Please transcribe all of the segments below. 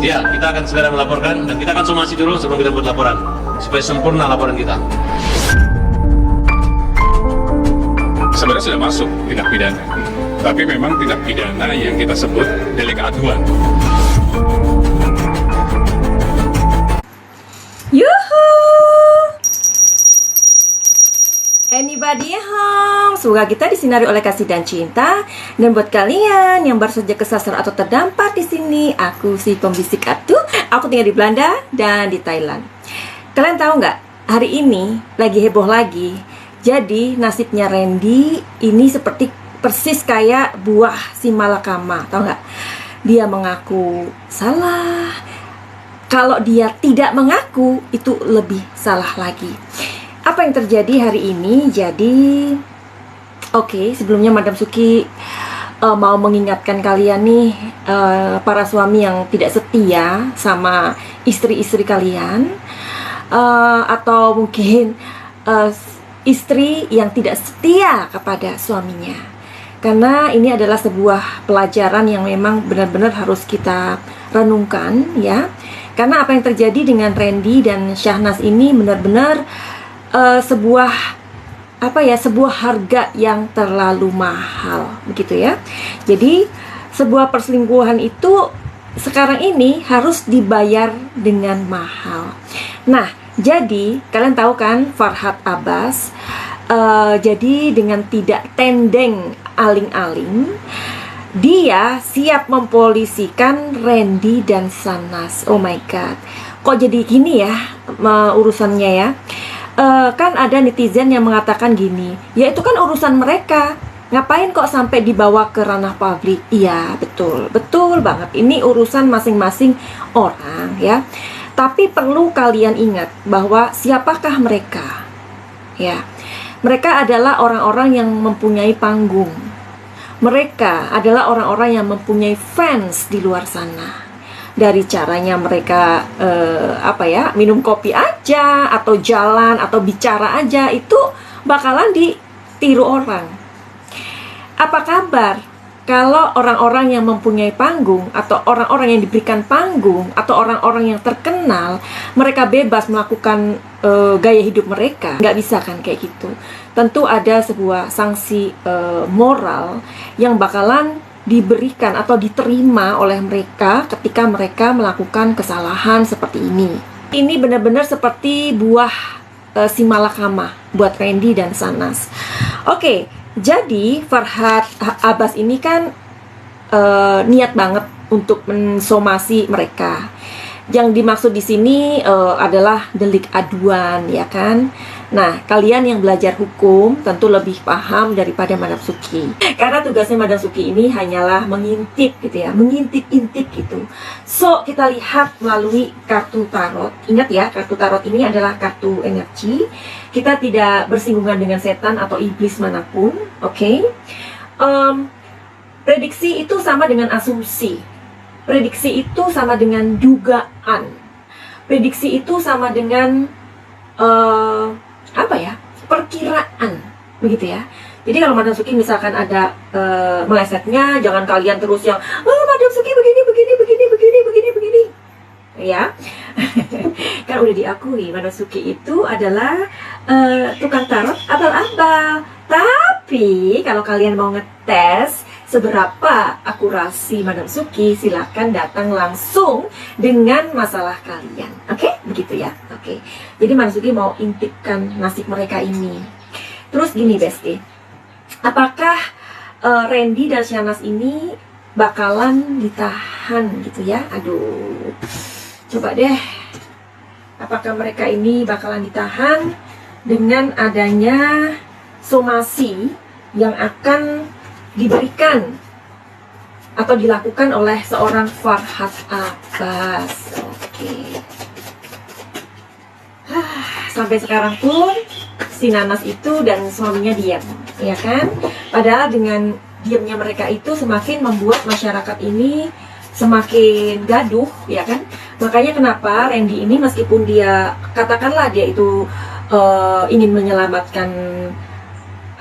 Ya, kita akan segera melaporkan dan kita akan somasi dulu sebelum kita buat laporan supaya sempurna laporan kita. Sebenarnya sudah masuk tindak pidana, tapi memang tindak pidana yang kita sebut delik aduan. Yuhu! Anybody home? Semoga kita disinari oleh kasih dan cinta. Dan buat kalian yang baru saja kesasar atau terdampar di sini, aku si pembisik Atu. Aku tinggal di Belanda dan di Thailand. Kalian tahu nggak? Hari ini lagi heboh lagi. Jadi nasibnya Randy ini seperti persis kayak buah si malakama. Tahu nggak? Dia mengaku salah. Kalau dia tidak mengaku, itu lebih salah lagi. Apa yang terjadi hari ini? Jadi, oke, sebelumnya Madam Suki mau mengingatkan kalian nih, para suami yang tidak setia sama istri-istri kalian, atau mungkin istri yang tidak setia kepada suaminya. Karena ini adalah sebuah pelajaran yang memang benar-benar harus kita renungkan, ya. Karena apa yang terjadi dengan Randy dan Syahnas ini benar-benar sebuah harga yang terlalu mahal, begitu ya. Jadi sebuah perselingkuhan itu sekarang ini harus dibayar dengan mahal. Nah, jadi kalian tahu kan Farhad Abbas, jadi dengan tidak tendeng aling-aling, dia siap mempolisikan Randy dan Syahnas. Oh my god, kok jadi gini ya urusannya ya? Kan ada netizen yang mengatakan gini, ya itu kan urusan mereka, ngapain kok sampai dibawa ke ranah publik? Iya, betul banget, ini urusan masing-masing orang ya. Tapi perlu kalian ingat bahwa siapakah mereka? Ya, mereka adalah orang-orang yang mempunyai panggung. Mereka adalah orang-orang yang mempunyai fans di luar sana. Dari caranya mereka minum kopi aja, atau jalan, atau bicara aja, itu bakalan ditiru orang. Apa kabar kalau orang-orang yang mempunyai panggung, atau orang-orang yang diberikan panggung, atau orang-orang yang terkenal, mereka bebas melakukan gaya hidup mereka? Nggak bisa kan kayak gitu. Tentu ada sebuah sanksi moral yang bakalan diberikan atau diterima oleh mereka ketika mereka melakukan kesalahan seperti ini. Ini benar-benar seperti buah si malakama buat Randy dan Syahnas. Oke, jadi Farhad Abbas ini kan niat banget untuk mensomasi mereka. Yang dimaksud di sini adalah delik aduan, ya kan? Nah, kalian yang belajar hukum tentu lebih paham daripada Madam Suki. Karena tugasnya Madam Suki ini hanyalah mengintip gitu ya, mengintip-intip gitu. So, kita lihat melalui kartu tarot. Ingat ya, kartu tarot ini adalah kartu energi. Kita tidak bersinggungan dengan setan atau iblis manapun, oke? Prediksi itu sama dengan asumsi. Prediksi itu sama dengan dugaan. Prediksi itu sama dengan perkiraan, begitu ya. Jadi kalau Madam Suki misalkan ada melesetnya, jangan kalian terus yang Madam Suki begini, ya. Kan udah diakui Madam Suki itu adalah tukang tarot abal-abal. Tapi kalau kalian mau ngetes seberapa akurasi Madam Suki, silakan datang langsung dengan masalah kalian. Oke? Begitu ya. Oke. Jadi Madam Suki mau intipkan nasib mereka ini. Terus gini, Besti. Apakah Randy dan Syahnas ini bakalan ditahan gitu ya? Aduh. Coba deh. Apakah mereka ini bakalan ditahan dengan adanya somasi yang akan diberikan atau dilakukan oleh seorang Farhad Abbas? Oke. Sampai sekarang pun si Nanas itu dan suaminya diam, ya kan? Padahal dengan diamnya mereka itu semakin membuat masyarakat ini semakin gaduh, ya kan? Makanya kenapa Randy ini meskipun dia katakanlah dia itu ingin menyelamatkan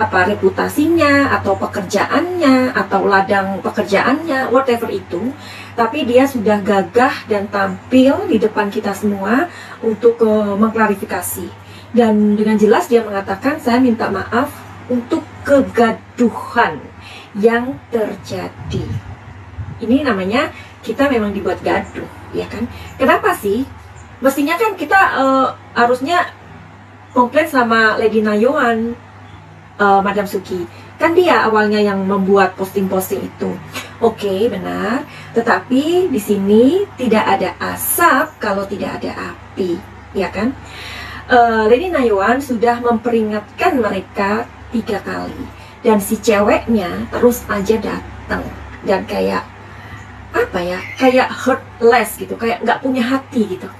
reputasinya atau pekerjaannya atau ladang pekerjaannya, whatever itu, tapi dia sudah gagah dan tampil di depan kita semua untuk mengklarifikasi. Dan dengan jelas dia mengatakan, saya minta maaf untuk kegaduhan yang terjadi. Ini namanya kita memang dibuat gaduh, ya kan? Kenapa sih? Mestinya kan kita harusnya komplain sama Lady Nayoan, Madam Suki. Kan dia awalnya yang membuat posting-posting itu. Oke, benar. Tetapi di sini tidak ada asap kalau tidak ada api, ya kan? Lady Nayoan sudah memperingatkan mereka 3 kali, dan si ceweknya terus aja datang dan kayak apa ya? Kayak heartless gitu, kayak nggak punya hati gitu,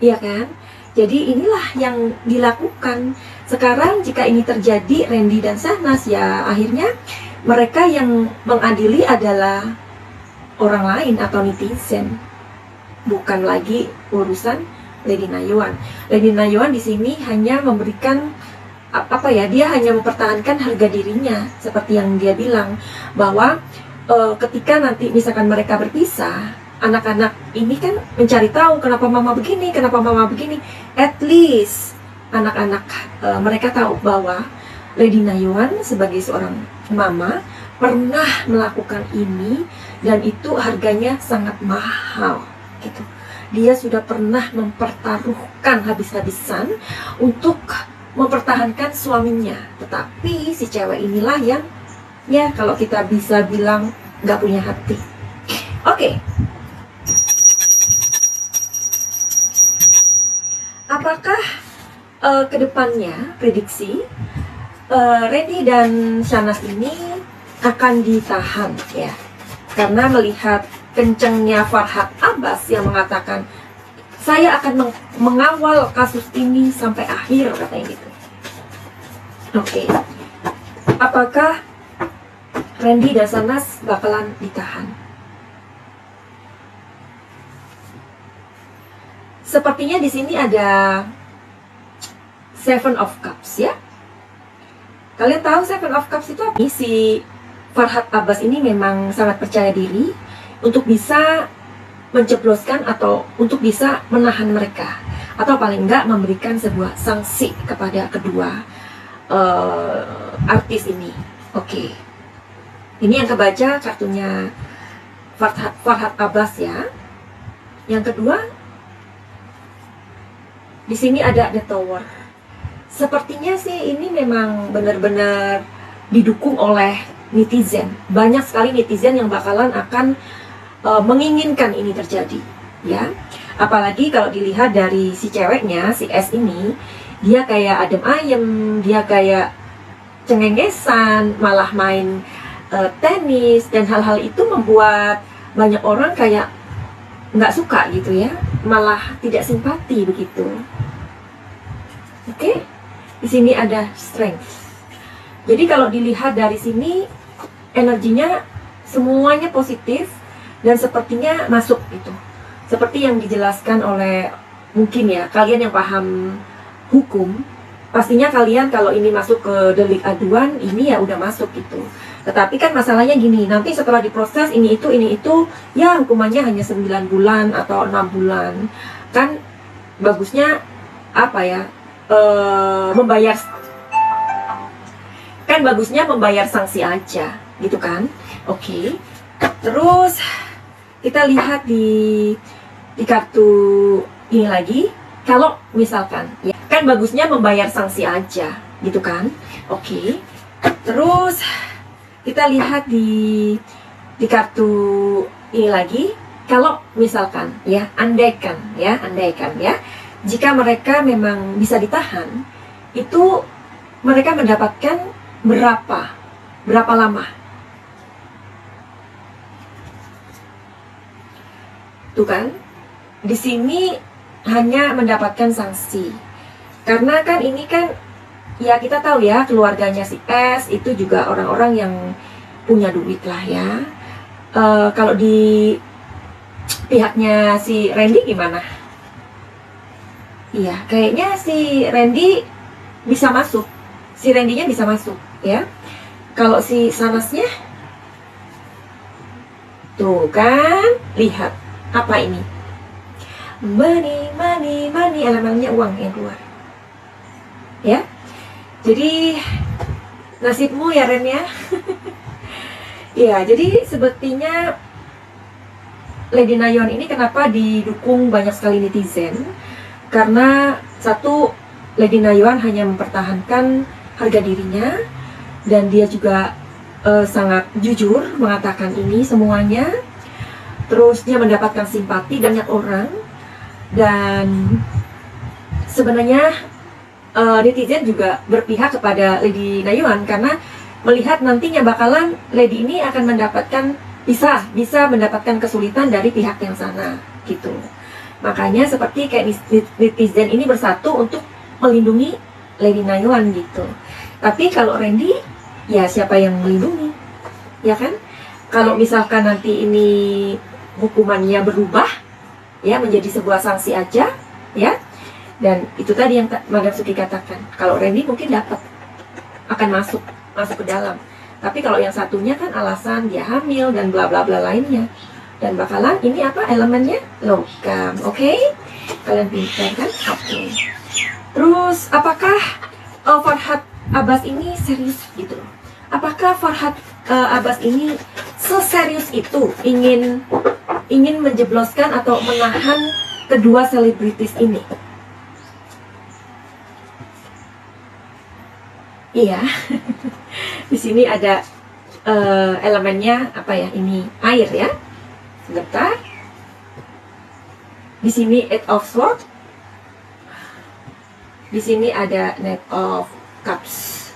iya kan? Jadi inilah yang dilakukan. Sekarang jika ini terjadi, Randy dan Shahnaz, ya akhirnya mereka yang mengadili adalah orang lain atau netizen, bukan lagi urusan Lady Nayoan. Lady Nayoan di sini hanya memberikan apa ya? Dia hanya mempertahankan harga dirinya, seperti yang dia bilang bahwa ketika nanti misalkan mereka berpisah, anak-anak ini kan mencari tahu kenapa mama begini, kenapa mama begini. At least anak-anak mereka tahu bahwa Lady Nayoan sebagai seorang mama pernah melakukan ini dan itu harganya sangat mahal gitu. Dia sudah pernah mempertaruhkan habis-habisan untuk mempertahankan suaminya, tetapi si cewek inilah yang ya kalau kita bisa bilang nggak punya hati. Oke. Apakah kedepannya prediksi Randy dan Shahnaz ini akan ditahan ya? Karena melihat kencengnya Farhad Abbas yang mengatakan saya akan mengawal kasus ini sampai akhir, katanya gitu. Oke. Apakah Randy dan Shahnaz bakalan ditahan? Sepertinya di sini ada Seven of Cups ya. Kalian tahu Seven of Cups itu apa? Si Farhad Abbas ini memang sangat percaya diri untuk bisa mencebloskan atau untuk bisa menahan mereka, atau paling enggak memberikan sebuah sanksi kepada kedua artis ini. Oke. Ini yang kebaca kartunya Farhad Abbas ya. Yang kedua, di sini ada The Tower. Sepertinya sih ini memang benar-benar didukung oleh netizen. Banyak sekali netizen yang bakalan akan menginginkan ini terjadi, ya. Apalagi kalau dilihat dari si ceweknya, si S ini, dia kayak adem ayem, dia kayak cengengesan, malah main tenis, dan hal-hal itu membuat banyak orang kayak nggak suka gitu ya, malah tidak simpati begitu. Oke, di sini ada strength. Jadi kalau dilihat dari sini energinya semuanya positif dan sepertinya masuk itu. Seperti yang dijelaskan oleh mungkin ya kalian yang paham hukum, pastinya kalian kalau ini masuk ke delik aduan ini ya udah masuk gitu. Tetapi kan masalahnya gini, nanti setelah diproses ini itu ya hukumannya hanya 9 bulan atau 6 bulan. Kan bagusnya apa ya, membayar sanksi aja gitu kan. Oke. Terus kita lihat di kartu ini lagi, kalau misalkan ya kan bagusnya membayar sanksi aja gitu kan. Oke. Terus kita lihat di kartu ini lagi, kalau misalkan ya andaikan ya jika mereka memang bisa ditahan, itu mereka mendapatkan berapa lama? Tuh kan, di sini hanya mendapatkan sanksi. Karena kan ini kan ya kita tahu ya keluarganya si S itu juga orang-orang yang punya duit lah ya. Kalau di pihaknya si Randy gimana? Iya, kayaknya si Randy bisa masuk. Si Randy-nya bisa masuk ya. Kalau si Shahnaznya Tuh kan, lihat apa ini? Money, money, money, elemennya uang yang keluar. Ya, jadi nasibmu ya Ren ya. Ya, jadi sepertinya Lady Nayeon ini kenapa didukung banyak sekali netizen? Karena satu, Lady Nayeon hanya mempertahankan harga dirinya, dan dia juga sangat jujur mengatakan ini semuanya. Terus dia mendapatkan simpati banyak orang, dan sebenarnya netizen juga berpihak kepada Lady Nayeon karena melihat nantinya bakalan Lady ini akan mendapatkan bisa mendapatkan kesulitan dari pihak yang sana gitu. Makanya seperti kayak netizen ini bersatu untuk melindungi Lady Nayeon gitu. Tapi kalau Randy, ya siapa yang melindungi? Ya kan? Kalau misalkan nanti ini hukumannya berubah ya menjadi sebuah sanksi aja ya. Dan itu tadi yang Madam Suki katakan. Kalau Randy mungkin akan masuk ke dalam. Tapi kalau yang satunya kan alasan dia hamil dan bla bla bla lainnya. Dan bakalan ini apa elemennya? Logam. Oke? Kalian pintar kan? Oke. Terus apakah Farhad Abbas ini serius gitu? Apakah Farhad Abbas ini seserius itu ingin menjebloskan atau menahan kedua selebritis ini? Iya. Di sini ada elemennya apa ya? Ini air ya. Sebentar. Di sini Eight of Swords. Di sini ada Knight of Cups.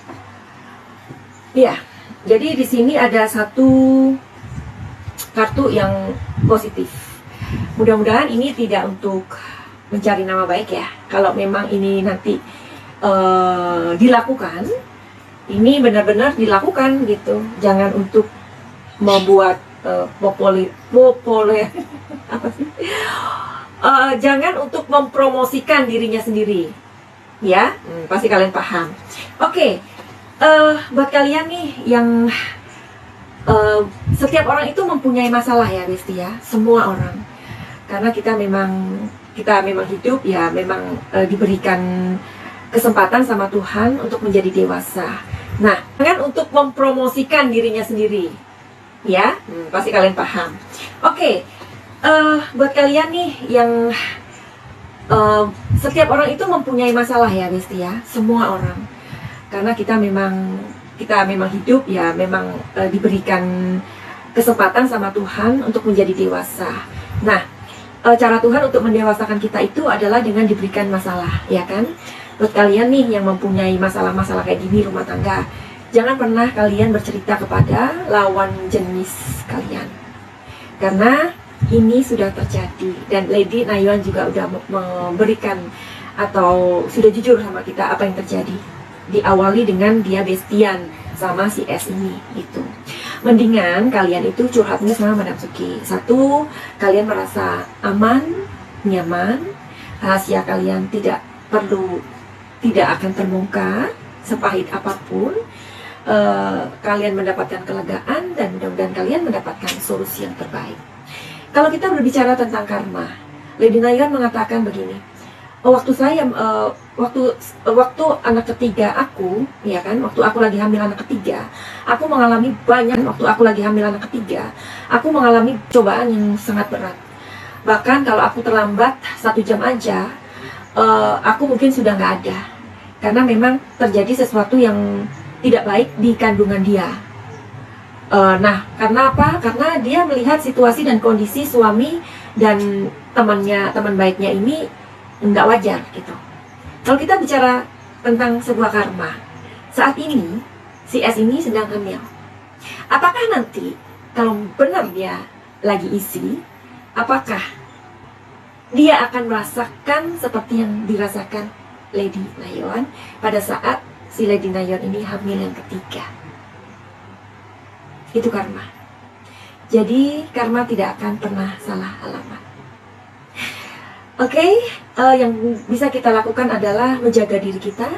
Iya. Jadi di sini ada satu kartu yang positif. Mudah-mudahan ini tidak untuk mencari nama baik ya. Kalau memang ini nanti dilakukan, ini benar-benar dilakukan gitu. Jangan untuk membuat populer apa sih? Jangan untuk mempromosikan dirinya sendiri, ya. Pasti kalian paham. Oke, buat kalian nih yang setiap orang itu mempunyai masalah ya, Besti ya. Semua orang, karena kita memang hidup ya, memang diberikan kesempatan sama Tuhan untuk menjadi dewasa. Nah, jangan untuk mempromosikan dirinya sendiri, ya. Pasti kalian paham. Oke, buat kalian nih yang setiap orang itu mempunyai masalah ya, Besti ya. Semua orang, karena kita memang hidup ya, memang diberikan kesempatan sama Tuhan untuk menjadi dewasa. Nah, cara Tuhan untuk mendewasakan kita itu adalah dengan diberikan masalah, ya kan? Buat kalian nih yang mempunyai masalah-masalah kayak gini rumah tangga, jangan pernah kalian bercerita kepada lawan jenis kalian, karena ini sudah terjadi. Dan Lady Nayeon juga udah memberikan atau sudah jujur sama kita apa yang terjadi. Diawali dengan dia bestian sama si S ini gitu. Mendingan kalian itu curhatnya sama Madam Suki. Satu, kalian merasa aman, nyaman, rahasia kalian tidak akan terbongkar sepahit apapun. Kalian mendapatkan kelegaan dan mudah-mudahan kalian mendapatkan solusi yang terbaik. Kalau kita berbicara tentang karma, Lady Nayeon mengatakan begini. Waktu anak ketiga aku, ya kan, waktu aku lagi hamil anak ketiga, aku mengalami cobaan yang sangat berat. Bahkan kalau aku terlambat 1 jam aja, aku mungkin sudah nggak ada, karena memang terjadi sesuatu yang tidak baik di kandungan dia. Nah, karena apa? Karena dia melihat situasi dan kondisi suami dan teman baiknya ini nggak wajar gitu. Kalau kita bicara tentang sebuah karma, saat ini si S ini sedang hamil. Apakah nanti kalau benar dia lagi isi, apakah dia akan merasakan seperti yang dirasakan Lady Nayeon pada saat si Lady Nayeon ini hamil yang ketiga? Itu karma. Jadi karma tidak akan pernah salah alamat. Oke, yang bisa kita lakukan adalah menjaga diri kita,